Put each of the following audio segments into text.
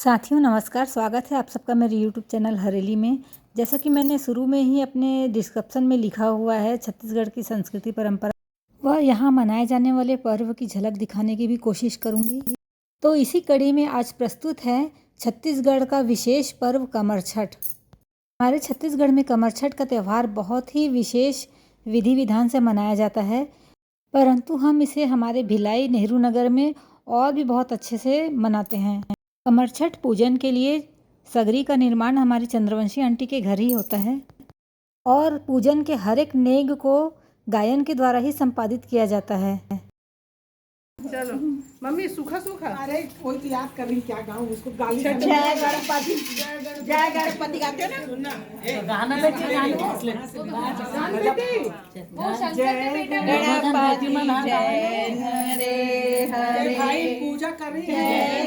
साथियों नमस्कार, स्वागत है आप सबका मेरे यूट्यूब चैनल हरेली में। जैसा कि मैंने शुरू में ही अपने डिस्क्रिप्शन में लिखा हुआ है, छत्तीसगढ़ की संस्कृति परंपरा व यहाँ मनाए जाने वाले पर्व की झलक दिखाने की भी कोशिश करूँगी। तो इसी कड़ी में आज प्रस्तुत है छत्तीसगढ़ का विशेष पर्व कमर छठ। हमारे छत्तीसगढ़ में कमर छठ का त्यौहार बहुत ही विशेष विधि विधान से मनाया जाता है, परंतु हम इसे हमारे भिलाई नेहरू नगर में और भी बहुत अच्छे से मनाते हैं। कमर छठ पूजन के लिए सगरी का निर्माण हमारी चंद्रवंशी आंटी के घर ही होता है और पूजन के हर एक नेग को गायन के द्वारा ही संपादित किया जाता है। चलो मम्मी सूखा सूखा। अरे कोई तो याद कर रही क्या गाऊं उसको गाली। जय गणपति जय गणपति गाते हो ना गाना तो गाना गणपति जय हरे हरे भाई पूजा कर रही है।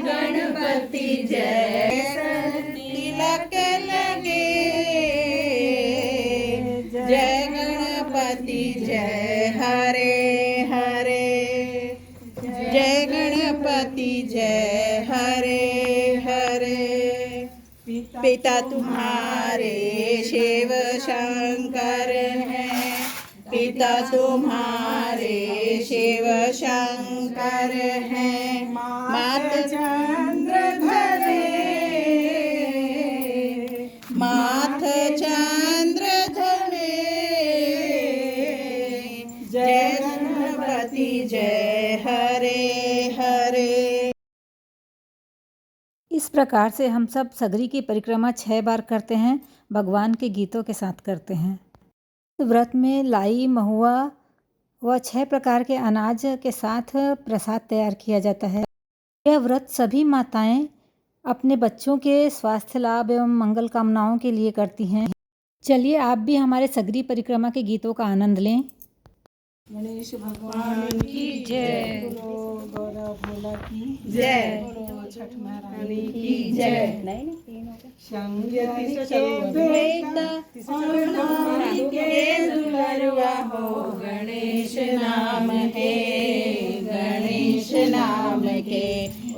जय गणपति जय तिलक लगे जय गणपति जय हरे हरे जय गणपति जय हरे हरे। पिता तुम्हारे शिव शंकर हैं, पिता तुम्हारे शिव शंकर हैं। मात चंद्रधरे माथ चंद्रधरे जय गणपति जय हरे हरे। इस प्रकार से हम सब सगरी की परिक्रमा 6 बार करते हैं, भगवान के गीतों के साथ करते हैं। इस व्रत में लाई, महुआ व 6 प्रकार के अनाज के साथ प्रसाद तैयार किया जाता है। यह व्रत सभी माताएं अपने बच्चों के स्वास्थ्य लाभ एवं मंगल कामनाओं के लिए करती हैं। चलिए आप भी हमारे सगरी परिक्रमा के गीतों का आनंद लें। गणेश भगवान की जय, बोलो गौरा भोला की जय, बोलो छठ महारानी की जय। शंकर के बेटा और नारी के दुलरुआ हो गणेश नाम के, गणेश नाम के।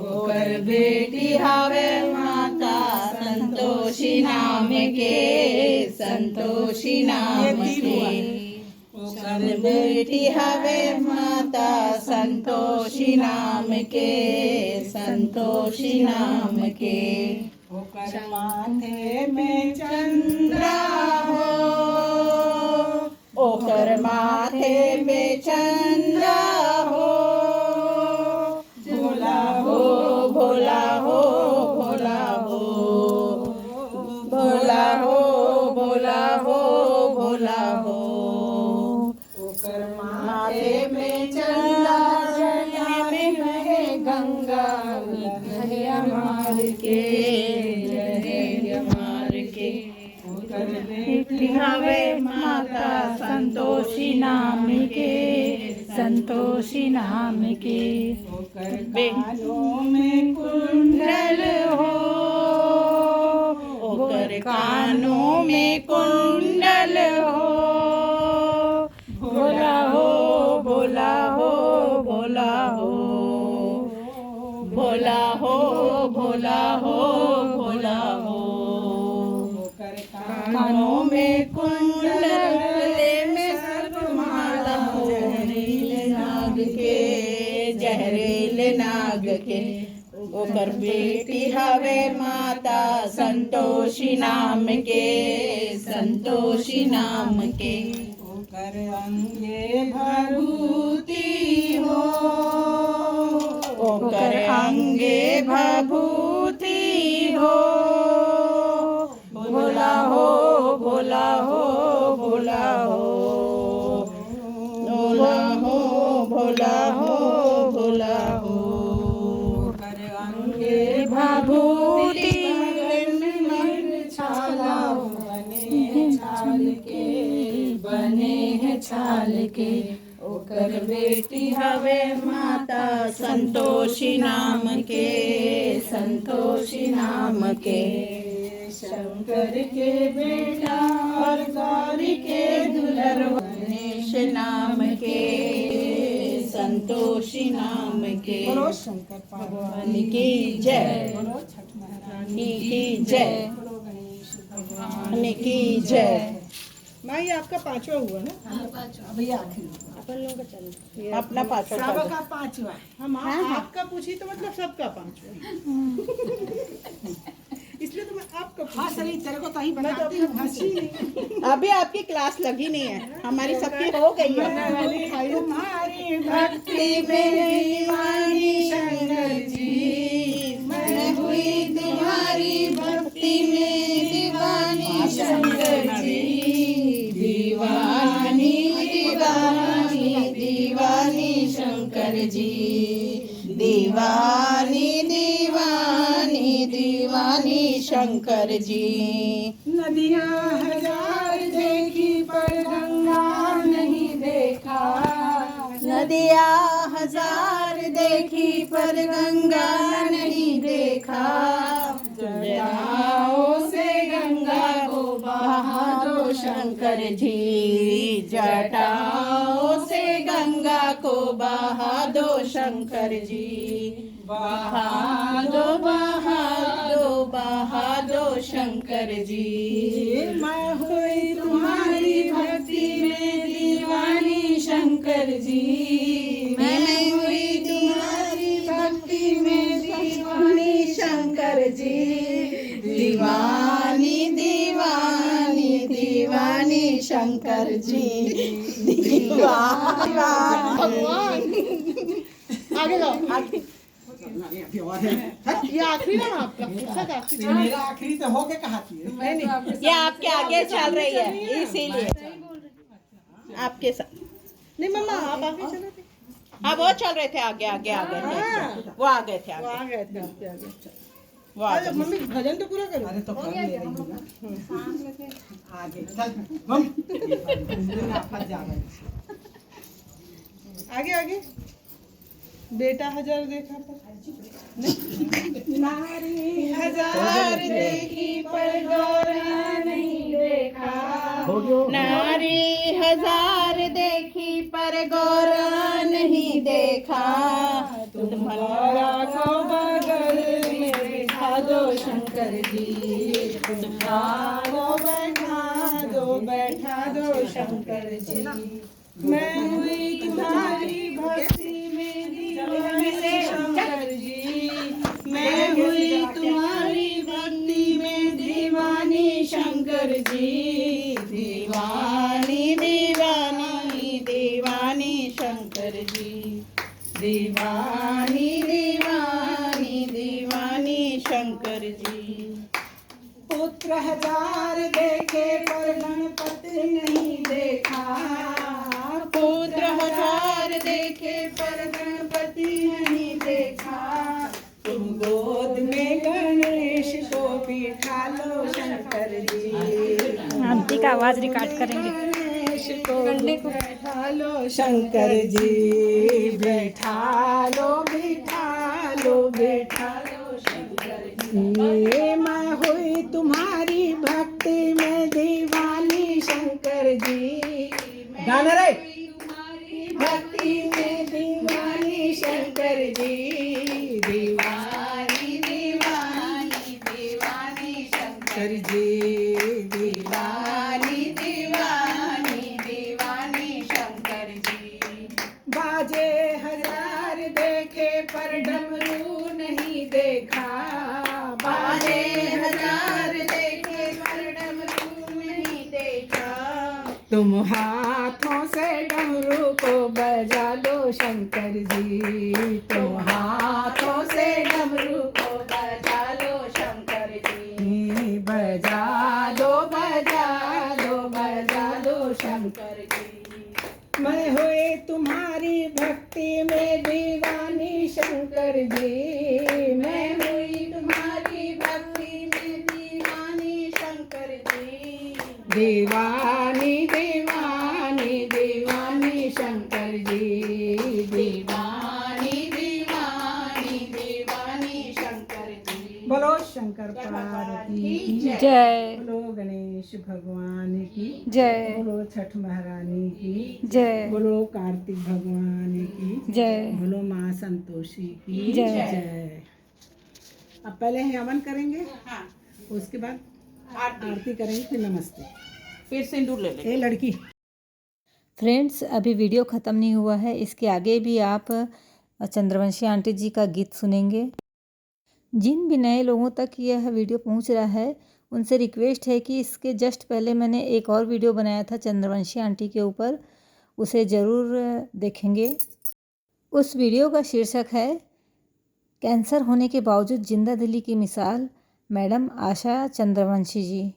ओकर बेटी हावे माता संतोषी नाम के, संतोषी नाम के। ओकर बेटी हवे माता संतोषी नाम के, संतोषी नाम के। ओकर माथे में चंद्रा हो, ओकर माथे में चंद्रा हो। भोला हो भोला हो भोला हो, भोला हो भोला हो भोला हो। ओकर माथे में चंदा जया में है गंगा, है मार के है मार के। ओकर बेटी हवे माता संतोषी नाम के, संतोषी नाम के। ओकर कानों में कुंडल हो, ओकर कानों में कुंडल हो। भोला हो भोला हो भोला हो, भोला हो भोला हो भोला हो। कानों में कुंडल, गले में सर्पमाला हो, जहरीले नाग के, जहरीले नाग के। ओकर बेटी हवे माता संतोषी नाम के, संतोषी नाम के। ओकर अंगे भभूति हो, ओकर अंगे भभूति हो। भोला हो भोला हो भोला हो, भोला हो भोला हो भोला हो। ओकर अंगे भभूति छाला बने हैं छाल के, बने हैं छाल के। ओकर बेटी हवे माता संतोषी नाम के, संतोषी नाम के। शंकर के बेटा और गौरी के दुलरुआ, गणेश नाम के, संतोषी नाम के। बोलो शंकर भगवान की जय, बोलो छठ महारानी। जय। बोलो गणेश भगवान भगवान की जय। माँ ये आपका पांचवा हुआ ना? भैया आखिरी अपन लोगों का चल अपना पाँचवा सबका पांचवा है। हाँ माँ आपका पूछी तो मतलब सबका पांचवा इसलिए तो मैं आपका हाँ सही तेरे को तही बताती हूँ हंसी नहीं। अभी आपकी क्लास लगी नहीं है, हमारी सबकी हो गई है। तुम्हारी भक्ति में दीवानी शंकर जी, मैं हुई तुम्हारी भक्ति में दीवानी शंकर जी। दीवानी दीवानी दीवानी शंकर जी। दीवानी दीवानी दीवानी शंकर जी। नदियाँ हजार देखी पर गंगा नहीं देखा। नदियाँ हजार देखी पर गंगा नहीं देखा। जटाओं से गंगा को बहा दो शंकर जी। जटाओं से गंगा को बहा दो शंकर जी। बहा दो बहा दो बहा दो शंकर जी। मैं हुई तुम्हारी भक्ति में दीवानी शंकर जी। मैं हुई तुम्हारी भक्ति में दीवानी शंकर जी। दीवानी दीवानी दीवानी शंकर जी। दीवानी भगवान आगे जाओ आगे। ये आखिरी ना आपका फुर्सत आखिरी मेरा आखिरी तो हो गया कहा थी। ये आपके आगे चल रही है इसीलिए आपके साथ। नहीं मम्मा आप आगे चलो थे। हाँ वो चल रहे थे आगे आगे आगे थे। वो आ गए थे वो आगे। आ गए थे आपके आगे। वो आ गए। मम्मी भजन तो पूरा करो। अरे तो कर ले रही हूँ ना। आगे चल हम फंस जा रहे। आगे आगे बेटा हजार देखा पर नारी हजार देखी पर गौरा नहीं देखा। नारी हजार देखी पर गौरा नहीं देखा। तुम्हारा को बगल में बैठा दो शंकर जी। तुम्हारा बैठा दो शंकर जी। मैं हुई तुम्हारी भक्ति में दीवानी शंकर जी। मैं हुई तुम्हारी भक्ति में दीवानी शंकर जी। दीवानी दीवानी दीवानी शंकर जी। दीवानी दीवानी दीवानी शंकर जी। पुत्र हजार देखे पर गणपति नहीं देखा। पुत्र हजार देखे पर गणपति नहीं देखा। तुम गोद में गणेश को बिठा लो शंकर जी। आंटी का आवाज़ रिकॉर्ड करेंगे। गणेश को बैठा लो शंकर जी। बैठा लो बैठा लो बैठा लो शंकर जी। मैं हुई तुम्हारी भक्ति में दीवानी शंकर जी। गाना रे भक्ति में दीवानी शंकर जी। दीवानी दीवानी दीवानी शंकर जी दीवानी दीवानी दीवानी शंकर जी। बाजे हजार देखे पर डमरू नहीं देखा। बाजे हजार देखे पर डमरू नहीं देखा। तुम हाथों से डमरू को बजा दो शंकर जी। तुम हाथों से डमरू को बजा लो शंकर जी। बजा दो बजा दो बजा दो शंकर जी। मैं हुई तुम्हारी भक्ति में दीवानी शंकर जी। मैं हुई तुम्हारी भक्ति में दीवानी शंकर जी। दीवानी दीवानी दीवानी शंकर जी। दीवानी दीवानी दीवानी शंकर जी। बोलो शंकर पार्वती की जय बोलो गणेश भगवान की जय बोलो छठ महारानी की जय बोलो कार्तिक भगवान की जय बोलो माँ संतोषी की जय। जय। अब पहले हवन करेंगे। हाँ उसके बाद आरती करेंगे, फिर नमस्ते। फिर सिंदूर ले ले। ए लड़की, फ्रेंड्स, अभी वीडियो ख़त्म नहीं हुआ है, इसके आगे भी आप चंद्रवंशी आंटी जी का गीत सुनेंगे। जिन भी नए लोगों तक यह वीडियो पहुंच रहा है, उनसे रिक्वेस्ट है कि इसके जस्ट पहले मैंने एक और वीडियो बनाया था चंद्रवंशी आंटी के ऊपर, उसे ज़रूर देखेंगे। उस वीडियो का शीर्षक है कैंसर होने के बावजूद जिंदा दिली की मिसाल, मैडम आशा चंद्रवंशी जी।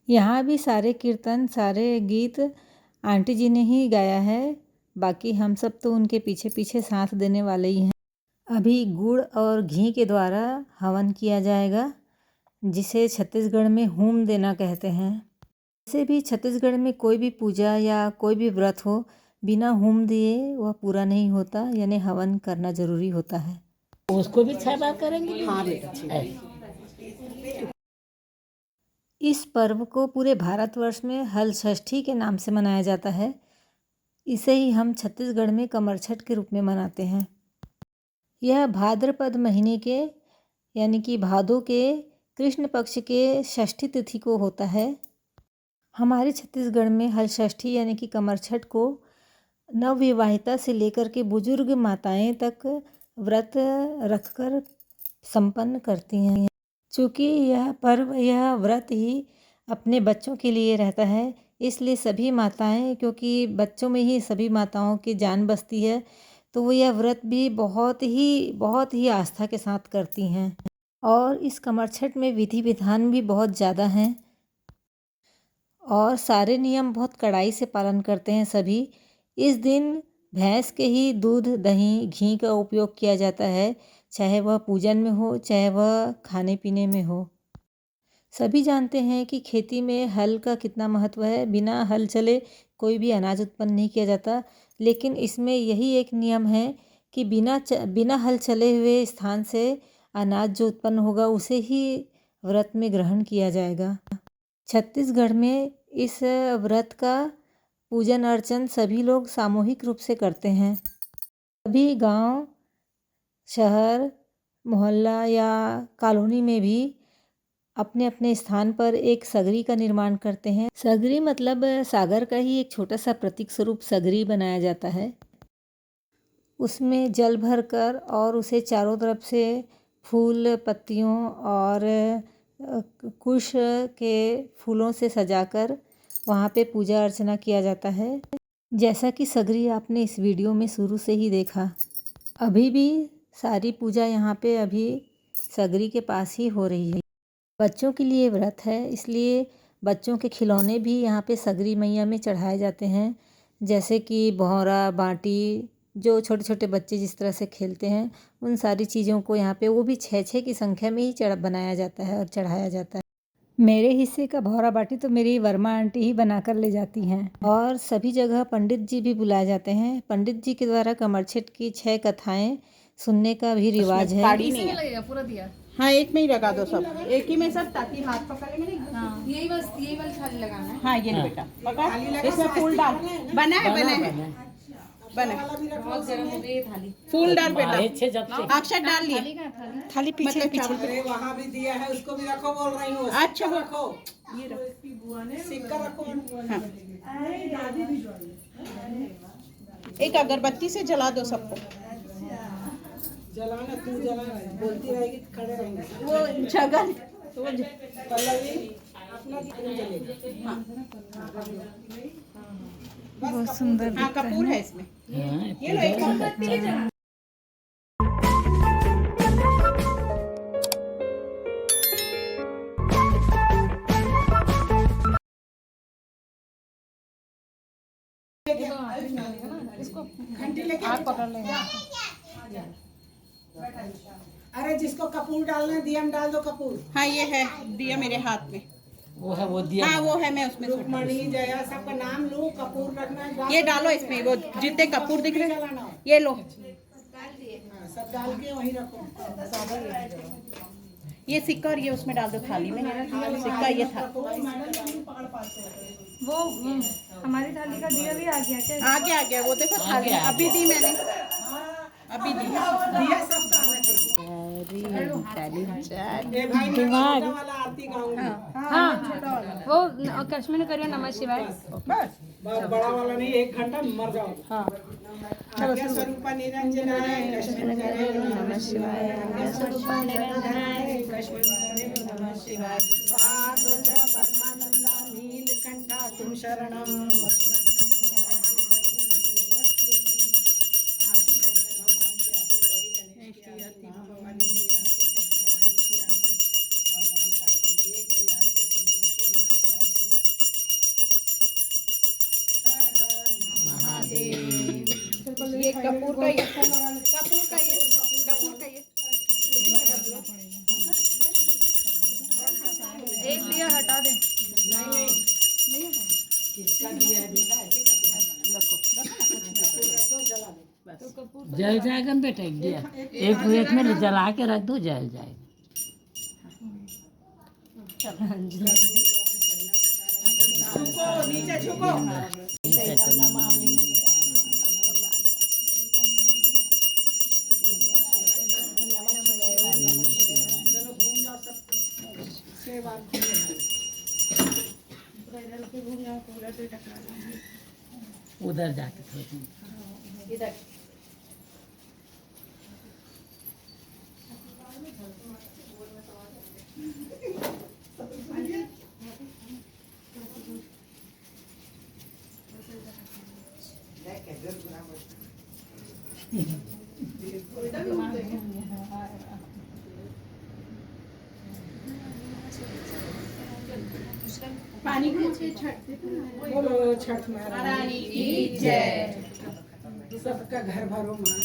यहाँ भी सारे कीर्तन, सारे गीत आंटी जी ने ही गाया है, बाकी हम सब तो उनके पीछे पीछे साथ देने वाले ही हैं। अभी गुड़ और घी के द्वारा हवन किया जाएगा, जिसे छत्तीसगढ़ में होम देना कहते हैं। वैसे भी छत्तीसगढ़ में कोई भी पूजा या कोई भी व्रत हो, बिना होम दिए वह पूरा नहीं होता, यानी हवन करना ज़रूरी होता है। उसको भी 6 बार करेंगे। हाँ बेटा, इस पर्व को पूरे भारतवर्ष में हल षष्ठी के नाम से मनाया जाता है। इसे ही हम छत्तीसगढ़ में कमरछठ के रूप में मनाते हैं। यह भाद्रपद महीने के यानी कि भादो के कृष्ण पक्ष के षष्ठी तिथि को होता है। हमारे छत्तीसगढ़ में हल षष्ठी यानी कि कमरछठ को नवविवाहिता से लेकर के बुजुर्ग माताएं तक व्रत रखकर संपन्न करती हैं। चूँकि यह पर्व, यह व्रत ही अपने बच्चों के लिए रहता है, इसलिए सभी माताएं, क्योंकि बच्चों में ही सभी माताओं की जान बसती है, तो वो यह व्रत भी बहुत ही आस्था के साथ करती हैं। और इस कमरछठ में विधि विधान भी बहुत ज़्यादा हैं और सारे नियम बहुत कड़ाई से पालन करते हैं सभी। इस दिन भैंस के ही दूध, दही, घी का उपयोग किया जाता है, चाहे वह पूजन में हो, चाहे वह खाने पीने में हो। सभी जानते हैं कि खेती में हल का कितना महत्व है। बिना हल चले कोई भी अनाज उत्पन्न नहीं किया जाता, लेकिन इसमें यही एक नियम है कि बिना हल चले हुए स्थान से अनाज जो उत्पन्न होगा उसे ही व्रत में ग्रहण किया जाएगा। छत्तीसगढ़ में इस व्रत का पूजन अर्चन सभी लोग सामूहिक रूप से करते हैं। सभी गांव, शहर, मोहल्ला या कॉलोनी में भी अपने अपने स्थान पर एक सगरी का निर्माण करते हैं। सगरी मतलब सागर का ही एक छोटा सा प्रतीक स्वरूप सगरी बनाया जाता है। उसमें जल भरकर और उसे चारों तरफ से फूल, पत्तियों और कुश के फूलों से सजाकर वहाँ पे पूजा अर्चना किया जाता है। जैसा कि सगरी आपने इस वीडियो में शुरू से ही देखा, अभी भी सारी पूजा यहाँ पे अभी सगरी के पास ही हो रही है। बच्चों के लिए व्रत है, इसलिए बच्चों के खिलौने भी यहाँ पे सगरी मैया में चढ़ाए जाते हैं, जैसे कि भौरा, बाटी, जो छोटे छोटे बच्चे जिस तरह से खेलते हैं, उन सारी चीज़ों को यहाँ पे वो भी 6 की संख्या में ही बनाया जाता है और चढ़ाया जाता है। मेरे हिस्से का भौरा बाटी तो मेरी वर्मा आंटी ही बनाकर ले जाती हैं। और सभी जगह पंडित जी भी बुलाए जाते हैं। पंडित जी के द्वारा कमरछठ की 6 कथाएं सुनने का भी रिवाज है। ताड़ी नहीं है पूरा दिया। हाँ, एक में ही लगा दो सब, एक ही में सब, ताकि हाथ पकड़ेंगे नहीं। हाँ, यही बस खाली लगाना है। हाँ, ये बेटा पकड़, इसमें फूल डाल। बना है बहुत गर्म हो गई थाली। फूल डाल बेटा, अक्षत डाल लिए। थाली पीछे पीछे वहाँ भी दिया है, उसको भी रखो बोल रही हूँ। अच्छा रखो, ये रखो, सिक्का रखो। हाँ, एक अगरबत्ती से जला दो सबको। जलाना, तू जलाना, बोलती रहेगी खड़े रहेंगे। वो जगह तो पल्लवी अपना जलेगा। हाँ, बहुत सुंदर। हाँ, कपूर है इसमें। ये लो एक मोमबत्ती ले जाओ। आप पकड़ लेंगे। अरे जिसको कपूर डालना है, दिया में डाल दो कपूर। हाँ, ये है दिया मेरे हाथ में। वो है, वो दिया। हाँ, वो है, मैं उसमें रुक्मणी, जया, सबका नाम लो, कपूर रखना है। ये डालो इसमें, वो जितने कपूर दिख रहे हैं ये लो। हाँ, सब डाल के वहीं रखो। ये सिक्का और ये उसमें डाल दो थाली में। सिक्का ये था, वो हमारी थाली का दिया भी आ गया क्या? आ गया वो देखो थाली में। अभी दी मैंने, अभी दी। दिया सबका आना चाहिए। ए भाई मैं छोटा वाला आरती गाऊंगी। हाँ वो कश्मीर में करियो नमः शिवाय। बड़ा वाला नहीं, 1 घंटा मर जाओ। हाँ आज्ञा स्वरूप निरंजनाय कश्मीराय नमः शिवाय। आज्ञा स्वरूप निरंजनाय कश्मीराय नमः शिवाय। पार्वती परमानंदा नीलकंठा तुम शरणम। ये कपूर का ये कपूर का ये एक दिया हटा दे। जल जाएगा ना बेटा, एक दिया एक एक में जला के रख दो, जल जाएगा। झुको नीचे झुको। उधर जाके थोड़ी इधर पानी को बोलो छठ महारानी की जय। सबका घर भरो माँ।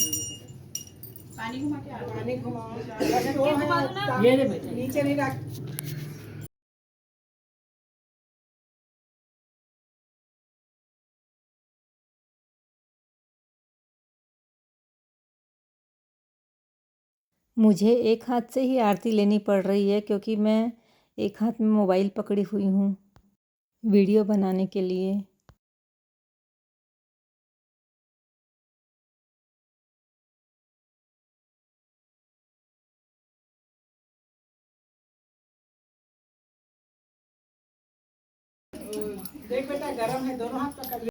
पानी घुमा के पानी घुमाओ। ये रे बेटा, नीचे नहीं रख। मुझे एक हाथ से ही आरती लेनी पड़ रही है क्योंकि मैं एक हाथ में मोबाइल पकड़ी हुई हूँ वीडियो बनाने के लिए। देख बेटा गरम है, दोनों हाथ पकड़ ले।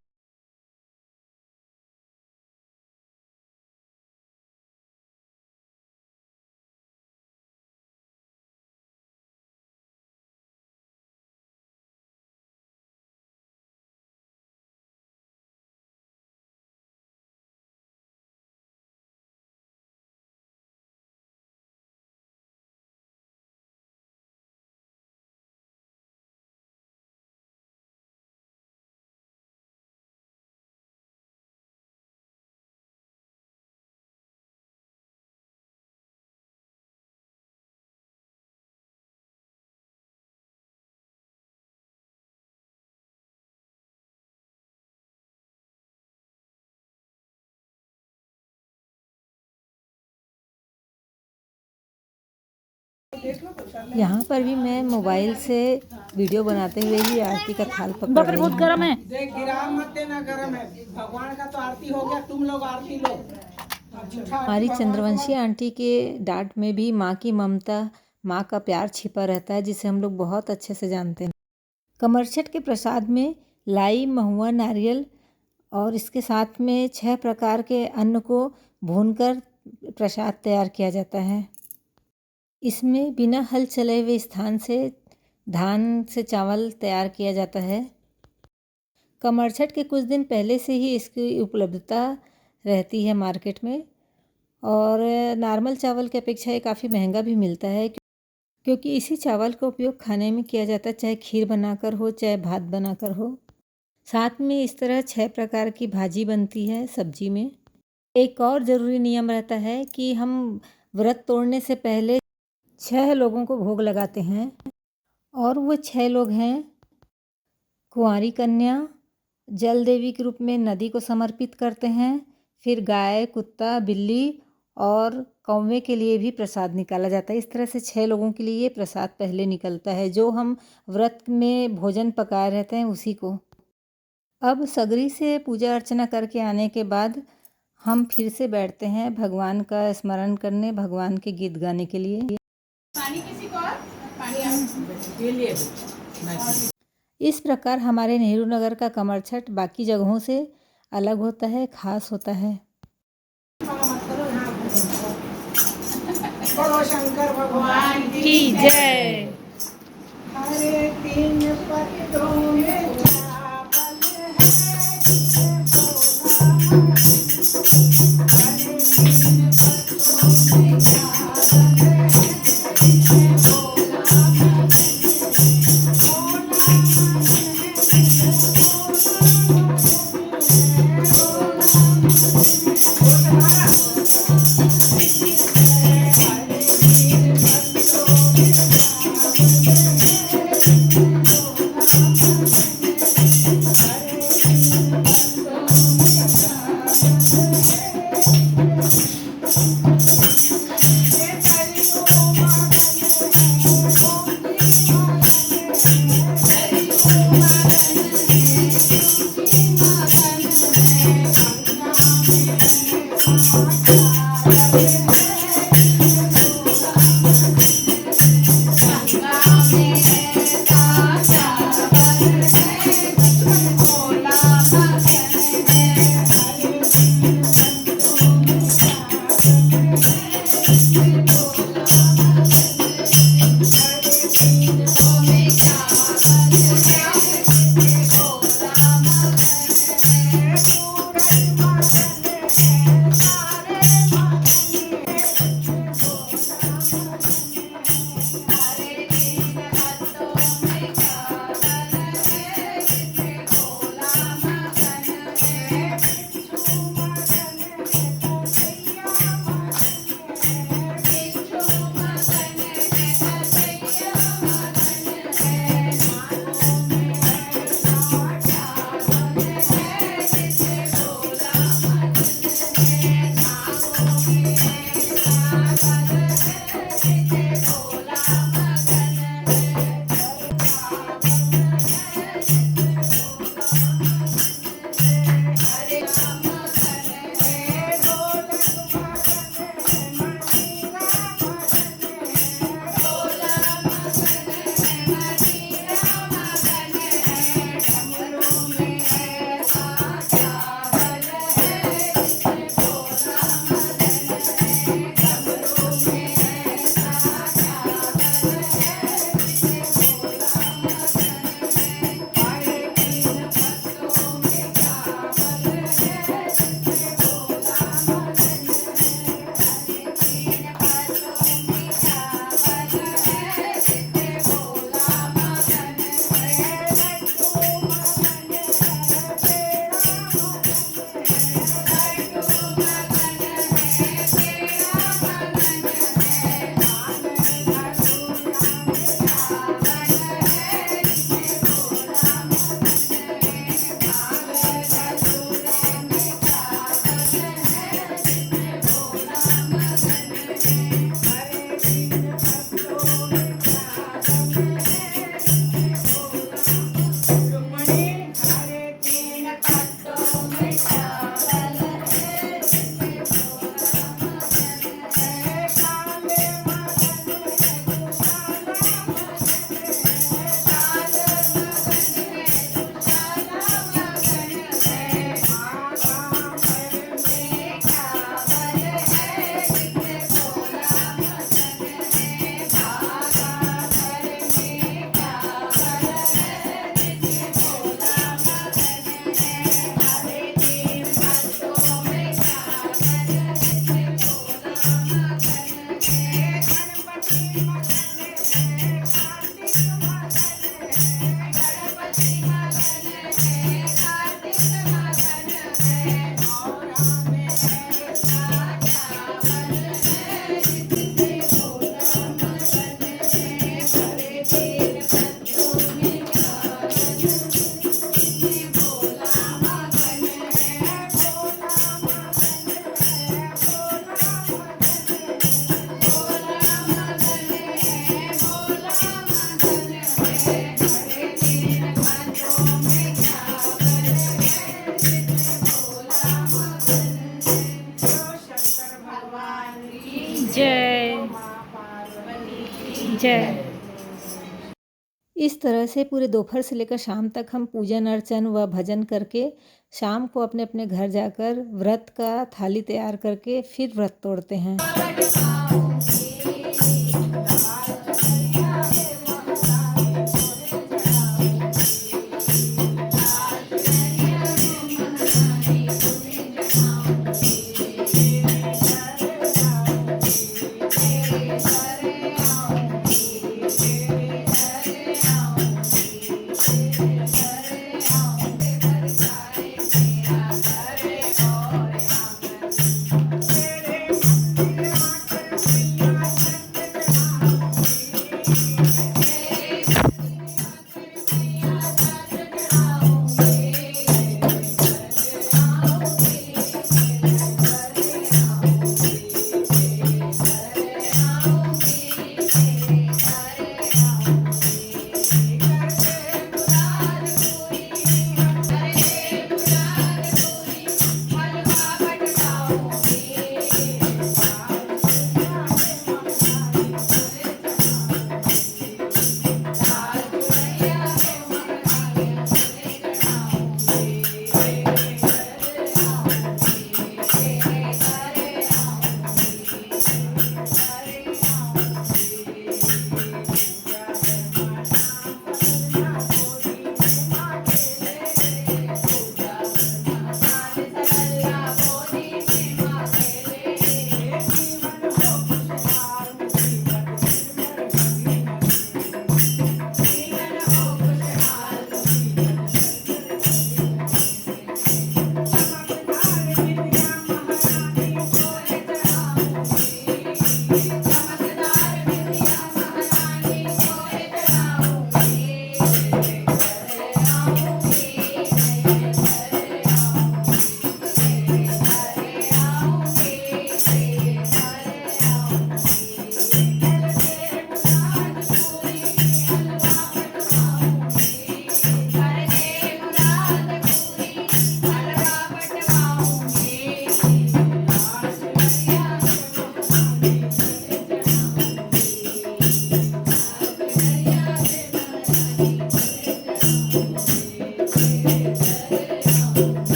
यहाँ पर भी मैं मोबाइल से वीडियो बनाते हुए ही आरती का थाल पकड़ रही हूँ। गर्म है। देख गिरा मत देना, गरम है। भगवान का तो आरती हो गया, तुम लोग आरती लो। हमारी चंद्रवंशी आंटी के डांट में भी माँ की ममता, माँ का प्यार छिपा रहता है, जिसे हम लोग बहुत अच्छे से जानते हैं। कमरछठ के प्रसाद में लाई, महुआ, नारियल और इसके साथ में 6 प्रकार के अन्न को भूनकर प्रसाद तैयार किया जाता है। इसमें बिना हल चले हुए स्थान से धान से चावल तैयार किया जाता है। कमरछठ के कुछ दिन पहले से ही इसकी उपलब्धता रहती है मार्केट में, और नॉर्मल चावल की अपेक्षा ये काफ़ी महंगा भी मिलता है, क्योंकि इसी चावल का उपयोग खाने में किया जाता है, चाहे खीर बनाकर हो चाहे भात बनाकर हो। साथ में इस तरह 6 प्रकार की भाजी बनती है सब्जी में। एक और ज़रूरी नियम रहता है कि हम व्रत तोड़ने से पहले 6 लोगों को भोग लगाते हैं, और वो 6 लोग हैं कुंवारी कन्या, जल देवी के रूप में नदी को समर्पित करते हैं, फिर गाय, कुत्ता, बिल्ली और कौवे के लिए भी प्रसाद निकाला जाता है। इस तरह से 6 लोगों के लिए ये प्रसाद पहले निकलता है, जो हम व्रत में भोजन पकाए रहते हैं उसी को। अब सगरी से पूजा अर्चना करके आने के बाद हम फिर से बैठते हैं भगवान का स्मरण करने, भगवान के गीत गाने के लिए। इस प्रकार हमारे नेहरू नगर का कमर छठ बाकी जगहों से अलग होता है, खास होता है। बोलो शंकर भगवान की जय। हरे तीन पत्तों में क्या बल है, जिसे बोला हरे तीन पत्तों में क्या बल है, जिसे बोला जय। इस तरह से पूरे दोपहर से लेकर शाम तक हम पूजन अर्चन व भजन करके शाम को अपने अपने घर जाकर व्रत का थाली तैयार करके फिर व्रत तोड़ते हैं।